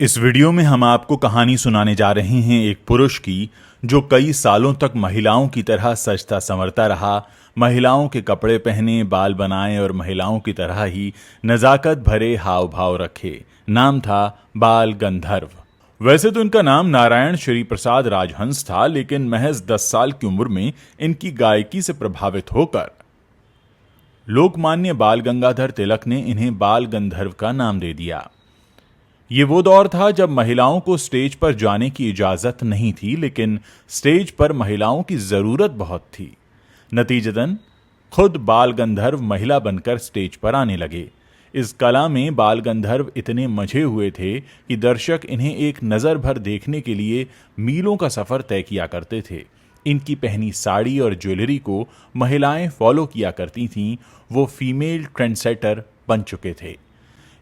इस वीडियो में हम आपको कहानी सुनाने जा रहे हैं एक पुरुष की जो कई सालों तक महिलाओं की तरह सजता संवरता रहा, महिलाओं के कपड़े पहने, बाल बनाए और महिलाओं की तरह ही नजाकत भरे हाव भाव रखे। नाम था बाल गंधर्व। वैसे तो इनका नाम नारायण श्री प्रसाद राजहंस था, लेकिन महज 10 साल की उम्र में इनकी गायकी से प्रभावित होकर लोकमान्य बाल गंगाधर तिलक ने इन्हें बाल गंधर्व का नाम दे दिया। ये वो दौर था जब महिलाओं को स्टेज पर जाने की इजाजत नहीं थी, लेकिन स्टेज पर महिलाओं की जरूरत बहुत थी। नतीजतन खुद बाल गंधर्व महिला बनकर स्टेज पर आने लगे। इस कला में बाल गंधर्व इतने मजे हुए थे कि दर्शक इन्हें एक नजर भर देखने के लिए मीलों का सफर तय किया करते थे। इनकी पहनी साड़ी और ज्वेलरी को महिलाएं फॉलो किया करती थीं। वो फीमेल ट्रेंडसेटर बन चुके थे।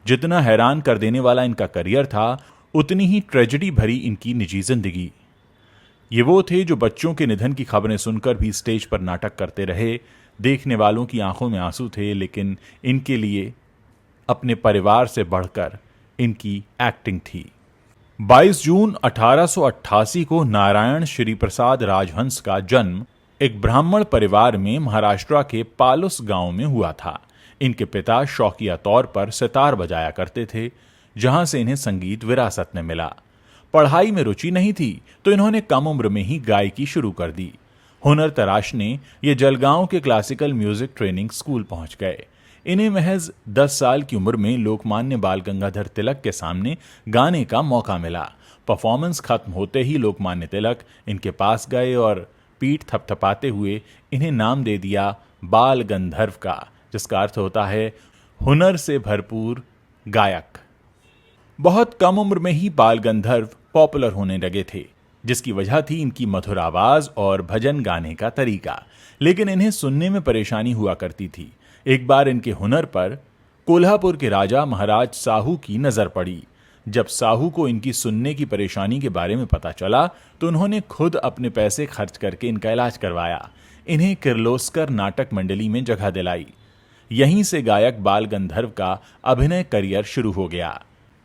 जितना हैरान कर देने वाला इनका करियर था, उतनी ही ट्रेजेडी भरी इनकी निजी जिंदगी। ये वो थे जो बच्चों के निधन की खबरें सुनकर भी स्टेज पर नाटक करते रहे। देखने वालों की आंखों में आंसू थे, लेकिन इनके लिए अपने परिवार से बढ़कर इनकी एक्टिंग थी। 22 जून 1888 को नारायण श्री प्रसाद राजहंस का जन्म एक ब्राह्मण परिवार में महाराष्ट्र के पालुस गांव में हुआ था। इनके पिता शौकिया तौर पर सितार बजाया करते थे, जहां से इन्हें संगीत विरासत में मिला। पढ़ाई में रुचि नहीं थी, तो इन्होंने कम उम्र में ही गायकी शुरू कर दी। हुनर तराशने ये जलगांव के क्लासिकल म्यूजिक ट्रेनिंग स्कूल पहुंच गए। इन्हें महज 10 साल की उम्र में लोकमान्य बाल गंगाधर तिलक के सामने गाने का मौका मिला। परफॉर्मेंस खत्म होते ही लोकमान्य तिलक इनके पास गए और पीठ थपथपाते हुए इन्हें नाम दे दिया बाल गंधर्व का, जिसका अर्थ होता है हुनर से भरपूर गायक। बहुत कम उम्र में ही बाल गंधर्व पॉपुलर होने लगे थे, जिसकी वजह थी इनकी मधुर आवाज और भजन गाने का तरीका। लेकिन इन्हें सुनने में परेशानी हुआ करती थी। एक बार इनके हुनर पर कोल्हापुर के राजा महाराज साहू की नजर पड़ी। जब साहू को इनकी सुनने की परेशानी के बारे में पता चला, तो उन्होंने खुद अपने पैसे खर्च करके इनका इलाज करवाया। इन्हें किर्लोस्कर नाटक मंडली में जगह दिलाई। यहीं से गायक बाल गंधर्व का अभिनय करियर शुरू हो गया।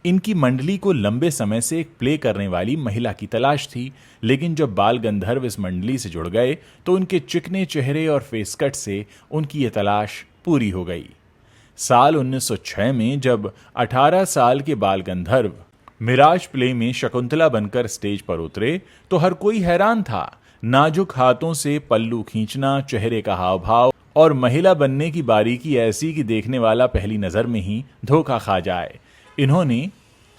इनकी मंडली को लंबे समय से एक प्ले करने वाली महिला की तलाश थी, लेकिन जब बाल गंधर्व इस मंडली से जुड़ गए तो उनके चिकने चेहरे और फेस कट से उनकी ये तलाश पूरी हो गई। साल 1906 में जब 18 साल के बाल गंधर्व मिराज प्ले में शकुंतला बनकर स्टेज पर उतरे, तो हर कोई हैरान था। नाजुक हाथों से पल्लू खींचना, चेहरे का हाव भाव और महिला बनने की बारीकी ऐसी कि देखने वाला पहली नजर में ही धोखा खा जाए। इन्होंने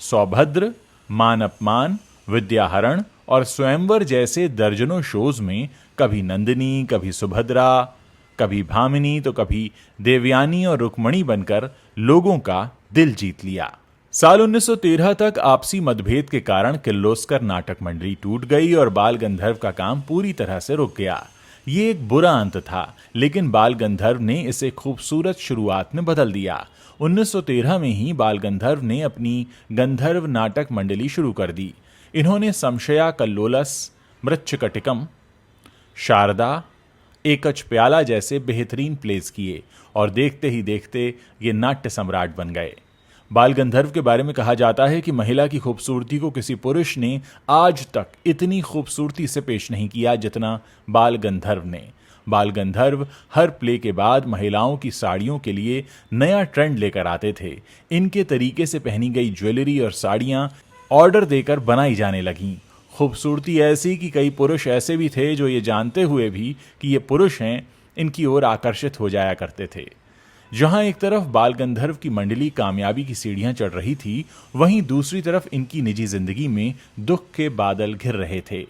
सौभद्र, मान अपमान, विद्याहरण और स्वयंवर जैसे दर्जनों शोज में कभी नंदिनी, कभी सुभद्रा, कभी भामिनी, तो कभी देवयानी और रुक्मणी बनकर लोगों का दिल जीत लिया। साल 1913 तक आपसी मतभेद के कारण किर्लोस्कर नाटक मंडली टूट गई और बाल गंधर्व का काम पूरी तरह से रुक गया। ये एक बुरा अंत था, लेकिन बाल गंधर्व ने इसे खूबसूरत शुरुआत में बदल दिया। 1913 में ही बाल गंधर्व ने अपनी गंधर्व नाटक मंडली शुरू कर दी। इन्होंने समशया कल्लोलस, मृच्छकटिकम, शारदा, एकच प्याला जैसे बेहतरीन प्लेस किए और देखते ही देखते ये नाट्य सम्राट बन गए। बाल गंधर्व के बारे में कहा जाता है कि महिला की खूबसूरती को किसी पुरुष ने आज तक इतनी खूबसूरती से पेश नहीं किया जितना बाल गंधर्व ने। बाल गंधर्व हर प्ले के बाद महिलाओं की साड़ियों के लिए नया ट्रेंड लेकर आते थे। इनके तरीके से पहनी गई ज्वेलरी और साड़ियां ऑर्डर देकर बनाई जाने लगीं। खूबसूरती ऐसी कि कई पुरुष ऐसे भी थे जो ये जानते हुए भी कि ये पुरुष हैं, इनकी ओर आकर्षित हो जाया करते थे। जहां एक तरफ बाल गंधर्व की मंडली कामयाबी की सीढ़ियां चढ़ रही थी, वहीं दूसरी तरफ इनकी निजी जिंदगी में दुख के बादल घिर रहे थे।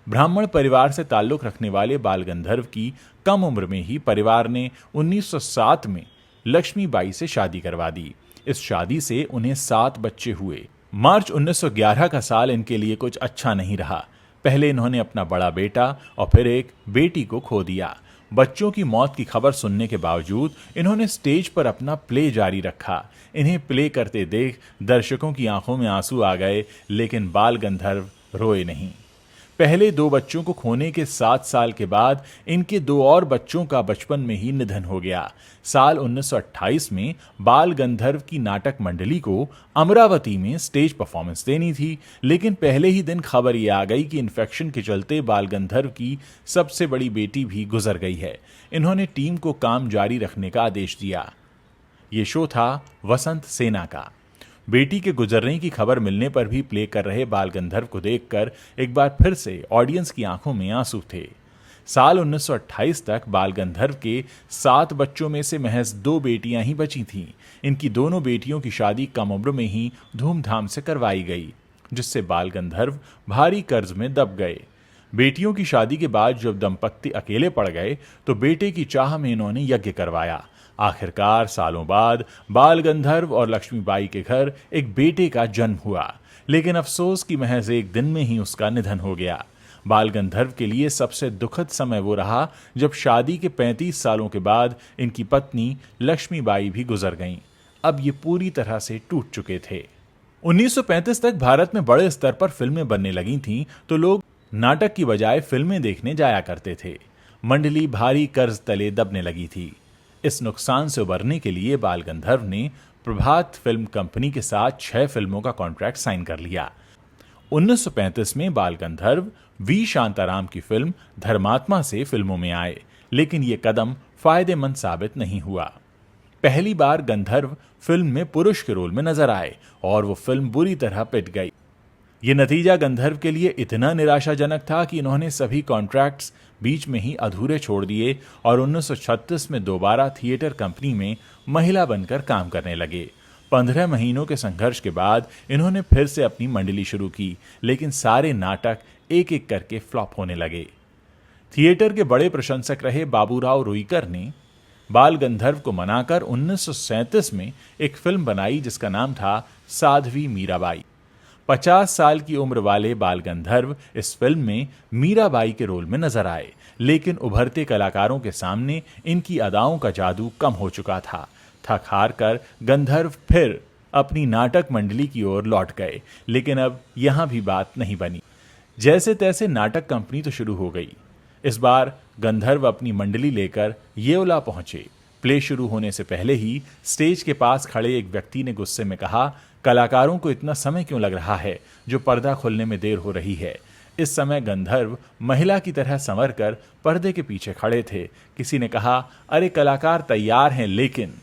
ब्राह्मण परिवार से ताल्लुक रखने वाले बाल गंधर्व की कम उम्र में ही परिवार ने 1907 में लक्ष्मीबाई से शादी करवा दी। इस शादी से उन्हें 7 बच्चे हुए। मार्च 1911 का साल इनके लिए कुछ अच्छा नहीं रहा। पहले इन्होंने अपना बड़ा बेटा और फिर एक बेटी को खो दिया। बच्चों की मौत की खबर सुनने के बावजूद इन्होंने स्टेज पर अपना प्ले जारी रखा। इन्हें प्ले करते देख दर्शकों की आंखों में आंसू आ गए, लेकिन बाल गंधर्व रोए नहीं। पहले 2 बच्चों को खोने के 7 साल के बाद इनके 2 और बच्चों का बचपन में ही निधन हो गया। साल 1928 में बाल गंधर्व की नाटक मंडली को अमरावती में स्टेज परफॉर्मेंस देनी थी, लेकिन पहले ही दिन खबर ये आ गई कि इन्फेक्शन के चलते बाल गंधर्व की सबसे बड़ी बेटी भी गुजर गई है। इन्होंने टीम को काम जारी रखने का आदेश दिया। ये शो था वसंत सेना का। बेटी के गुजरने की खबर मिलने पर भी प्ले कर रहे बाल गंधर्व को देखकर एक बार फिर से ऑडियंस की आंखों में आंसू थे। साल 1928 तक बाल गंधर्व के 7 बच्चों में से महज 2 बेटियां ही बची थीं। इनकी दोनों बेटियों की शादी कम उम्र में ही धूमधाम से करवाई गई, जिससे बाल गंधर्व भारी कर्ज में दब गए। बेटियों की शादी के बाद जब दंपत्ति अकेले पड़ गए तो बेटे की चाह में इन्होंने यज्ञ करवाया। आखिरकार सालों बाद बाल गंधर्व और लक्ष्मीबाई के घर एक बेटे का जन्म हुआ, लेकिन अफसोस कि महज एक दिन में ही उसका निधन हो गया। बाल गंधर्व के लिए सबसे दुखद समय वो रहा जब शादी के 35 सालों के बाद इनकी पत्नी लक्ष्मीबाई भी गुजर गईं। अब ये पूरी तरह से टूट चुके थे। 1935 तक भारत में बड़े स्तर पर फिल्में बनने लगी थीं, तो लोग नाटक की बजाय फिल्में देखने जाया करते थे। मंडली भारी कर्ज तले दबने लगी थी। इस नुकसान से उबरने के लिए बाल गंधर्व ने प्रभात फिल्म कंपनी के साथ 6 फिल्मों का कॉन्ट्रैक्ट साइन कर लिया। 1935 में बाल गंधर्व वी शांताराम की फिल्म धर्मात्मा से फिल्मों में आए, लेकिन यह कदम फायदेमंद साबित नहीं हुआ। पहली बार गंधर्व फिल्म में पुरुष के रोल में नजर आए और वो फिल्म बुरी तरह पिट गई। ये नतीजा गंधर्व के लिए इतना निराशाजनक था कि इन्होंने सभी कॉन्ट्रैक्ट्स बीच में ही अधूरे छोड़ दिए और 1936 में दोबारा थिएटर कंपनी में महिला बनकर काम करने लगे। 15 महीनों के संघर्ष के बाद इन्होंने फिर से अपनी मंडली शुरू की, लेकिन सारे नाटक एक एक करके फ्लॉप होने लगे। थिएटर के बड़े प्रशंसक रहे बाबूराव रुईकर ने बाल गंधर्व को मनाकर 1937 में एक फिल्म बनाई जिसका नाम था साध्वी मीराबाई। 50 साल की उम्र वाले बाल गंधर्व इस फिल्म में मीराबाई के रोल में नजर आए, लेकिन उभरते कलाकारों के सामने इनकी अदाओं का जादू कम हो चुका था। थक हार कर गंधर्व फिर अपनी नाटक मंडली की ओर लौट गए, लेकिन अब यहां भी बात नहीं बनी। जैसे तैसे नाटक कंपनी तो शुरू हो गई। इस बार गंधर्व अपनी मंडली लेकर येवला पहुंचे। प्ले शुरू होने से पहले ही स्टेज के पास खड़े एक व्यक्ति ने गुस्से में कहा, कलाकारों को इतना समय क्यों लग रहा है जो पर्दा खुलने में देर हो रही है। इस समय गंधर्व महिला की तरह संवर कर पर्दे के पीछे खड़े थे। किसी ने कहा, अरे कलाकार तैयार हैं लेकिन।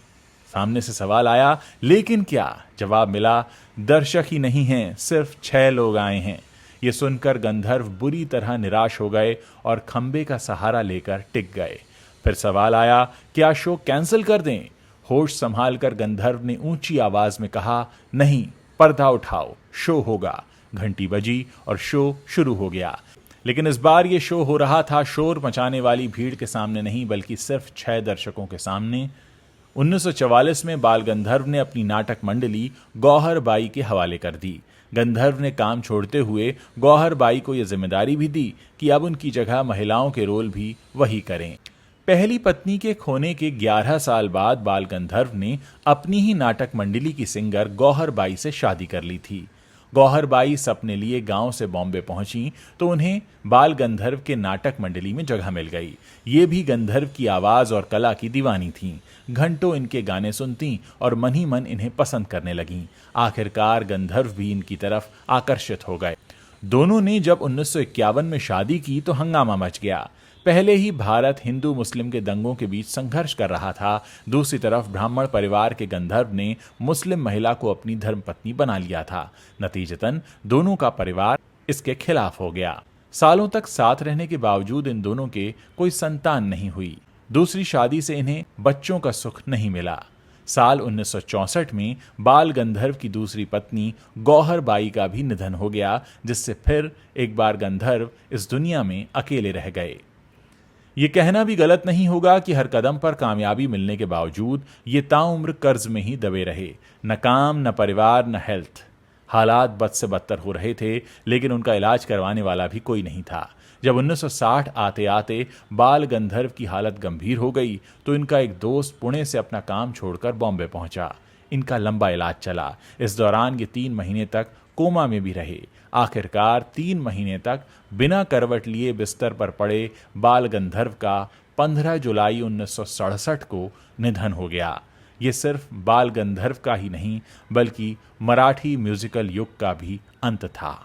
सामने से सवाल आया, लेकिन क्या? जवाब मिला, दर्शक ही नहीं हैं, सिर्फ 6 लोग आए हैं। ये सुनकर गंधर्व बुरी तरह निराश हो गए और खंबे का सहारा लेकर टिक गए। फिर सवाल आया, क्या शो कैंसिल कर दें? होश संभालकर गंधर्व ने ऊंची आवाज में कहा, नहीं, पर्दा उठाओ, शो होगा। घंटी बजी और शो शुरू हो गया। लेकिन इस बार ये शो हो रहा था शोर मचाने वाली भीड़ के सामने नहीं, बल्कि सिर्फ 6 दर्शकों के सामने। 1944 में बाल गंधर्व ने अपनी नाटक मंडली गौहर बाई के हवाले कर दी। गंधर्व ने काम छोड़ते हुए गौहर बाई को यह जिम्मेदारी भी दी कि अब उनकी जगह महिलाओं के रोल भी वही करें। पहली पत्नी के खोने के 11 साल बाद बाल गंधर्व ने अपनी ही नाटक मंडली की सिंगर गौहर बाई से शादी कर ली थी। गौहर बाई सपने लिए गांव से बॉम्बे पहुंची तो उन्हें बाल गंधर्व के नाटक मंडली में जगह मिल गई। ये भी गंधर्व की आवाज और कला की दीवानी थीं। घंटों इनके गाने सुनती और मन ही मन इन्हें पसंद करने लगीं। आखिरकार गंधर्व भी इनकी तरफ आकर्षित हो गए। दोनों ने जब 1951 में शादी की तो हंगामा मच गया। पहले ही भारत हिंदू मुस्लिम के दंगों के बीच संघर्ष कर रहा था। दूसरी तरफ ब्राह्मण परिवार के गंधर्व ने मुस्लिम महिला को अपनी धर्मपत्नी बना लिया था। नतीजतन दोनों का परिवार इसके खिलाफ हो गया। सालों तक साथ रहने के बावजूद इन दोनों के कोई संतान नहीं हुई। दूसरी शादी से इन्हें बच्चों का सुख नहीं मिला। साल 1964 में बाल गंधर्व की दूसरी पत्नी गौहर बाई का भी निधन हो गया, जिससे फिर एक बार गंधर्व इस दुनिया में अकेले रह गए। ये कहना भी गलत नहीं होगा कि हर कदम पर कामयाबी मिलने के बावजूद ये ताउम्र कर्ज में ही दबे रहे। न काम, न परिवार, न हेल्थ। हालात बद से बदतर हो रहे थे, लेकिन उनका इलाज करवाने वाला भी कोई नहीं था। जब 1960 आते आते बाल गंधर्व की हालत गंभीर हो गई तो इनका एक दोस्त पुणे से अपना काम छोड़कर बॉम्बे पहुंचा। इनका लंबा इलाज चला। इस दौरान ये 3 महीने तक कोमा में भी रहे। आखिरकार 3 महीने तक बिना करवट लिए बिस्तर पर पड़े बाल गंधर्व का 15 जुलाई 1967 को निधन हो गया। ये सिर्फ बाल गंधर्व का ही नहीं बल्कि मराठी म्यूजिकल युग का भी अंत था।